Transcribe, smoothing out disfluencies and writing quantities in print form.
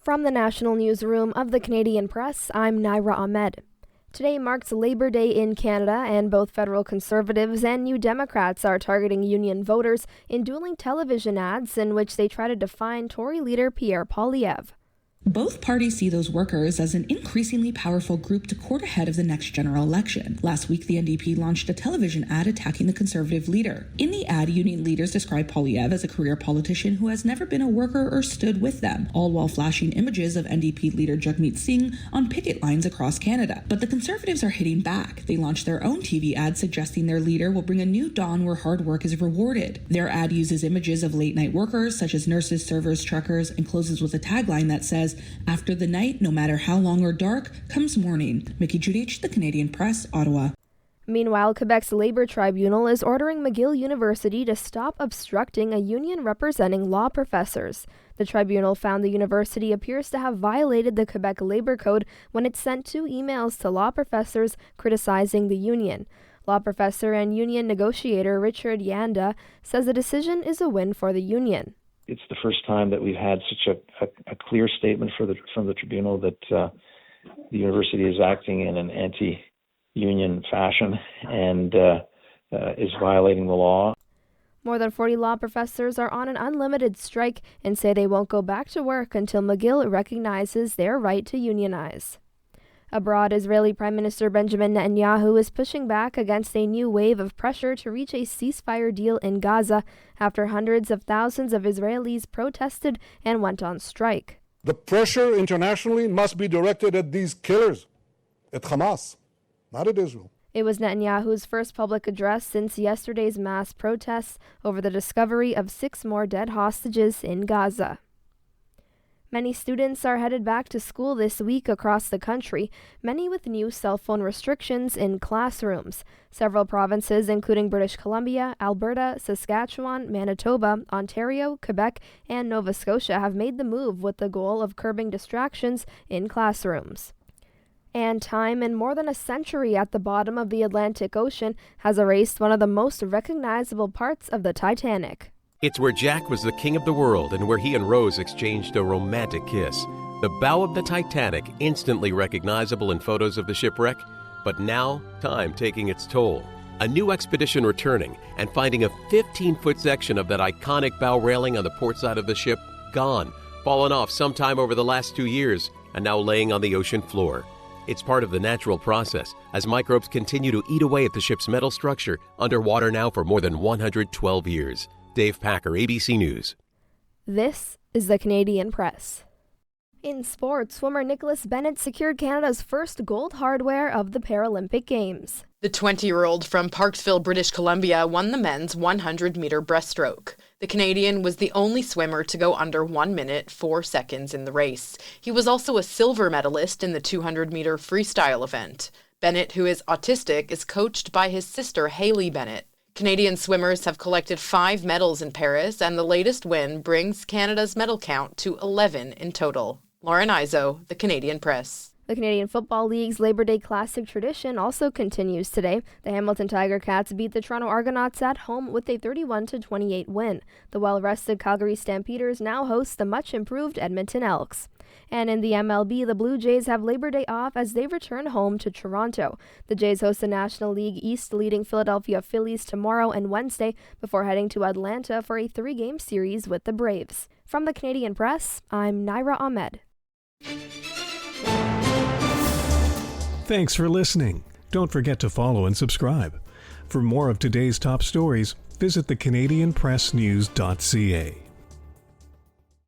From the National Newsroom of the Canadian Press, I'm Naira Ahmed. Today marks Labor Day in Canada, and both federal Conservatives and New Democrats are targeting union voters in dueling television ads in which they try to define Tory leader Pierre Poilievre. Both parties see those workers as an increasingly powerful group to court ahead of the next general election. Last week, the NDP launched a television ad attacking the Conservative leader. In the ad, union leaders describe Poilievre as a career politician who has never been a worker or stood with them, all while flashing images of NDP leader Jagmeet Singh on picket lines across Canada. But the Conservatives are hitting back. They launched their own TV ad suggesting their leader will bring a new dawn where hard work is rewarded. Their ad uses images of late-night workers, such as nurses, servers, truckers, and closes with a tagline that says, "After the night, no matter how long or dark, comes morning." Mickey Judich, The Canadian Press, Ottawa. Meanwhile, Quebec's Labour Tribunal is ordering McGill University to stop obstructing a union representing law professors. The tribunal found the university appears to have violated the Quebec Labour Code when it sent 2 emails to law professors criticizing the union. Law professor and union negotiator Richard Yanda says the decision is a win for the union. It's the first time that we've had such a clear statement from the tribunal that the university is acting in an anti-union fashion and is violating the law. More than 40 law professors are on an unlimited strike and say they won't go back to work until McGill recognizes their right to unionize. Abroad, Israeli Prime Minister Benjamin Netanyahu is pushing back against a new wave of pressure to reach a ceasefire deal in Gaza after hundreds of thousands of Israelis protested and went on strike. The pressure internationally must be directed at these killers, at Hamas, not at Israel. It was Netanyahu's first public address since yesterday's mass protests over the discovery of 6 more dead hostages in Gaza. Many students are headed back to school this week across the country, many with new cell phone restrictions in classrooms. Several provinces, including British Columbia, Alberta, Saskatchewan, Manitoba, Ontario, Quebec, and Nova Scotia have made the move with the goal of curbing distractions in classrooms. And time in more than a century at the bottom of the Atlantic Ocean has erased one of the most recognizable parts of the Titanic. It's where Jack was the king of the world and where he and Rose exchanged a romantic kiss. The bow of the Titanic, instantly recognizable in photos of the shipwreck, but now time taking its toll. A new expedition returning and finding a 15-foot section of that iconic bow railing on the port side of the ship gone, fallen off sometime over the last 2 years, and now laying on the ocean floor. It's part of the natural process as microbes continue to eat away at the ship's metal structure underwater now for more than 112 years. Dave Packer, ABC News. This is the Canadian Press. In sports, swimmer Nicholas Bennett secured Canada's first gold hardware of the Paralympic Games. The 20-year-old from Parksville, British Columbia, won the men's 100-meter breaststroke. The Canadian was the only swimmer to go under 1 minute, 4 seconds in the race. He was also a silver medalist in the 200-meter freestyle event. Bennett, who is autistic, is coached by his sister Hayley Bennett. Canadian swimmers have collected 5 medals in Paris, and the latest win brings Canada's medal count to 11 in total. Lauren Izzo, The Canadian Press. The Canadian Football League's Labor Day Classic tradition also continues today. The Hamilton Tiger Cats beat the Toronto Argonauts at home with a 31-28 win. The well-rested Calgary Stampeders now host the much-improved Edmonton Elks. And in the MLB, the Blue Jays have Labor Day off as they return home to Toronto. The Jays host the National League East leading Philadelphia Phillies tomorrow and Wednesday before heading to Atlanta for a 3-game series with the Braves. From the Canadian Press, I'm Naira Ahmed. Thanks for listening. Don't forget to follow and subscribe. For more of today's top stories, visit thecanadianpressnews.ca.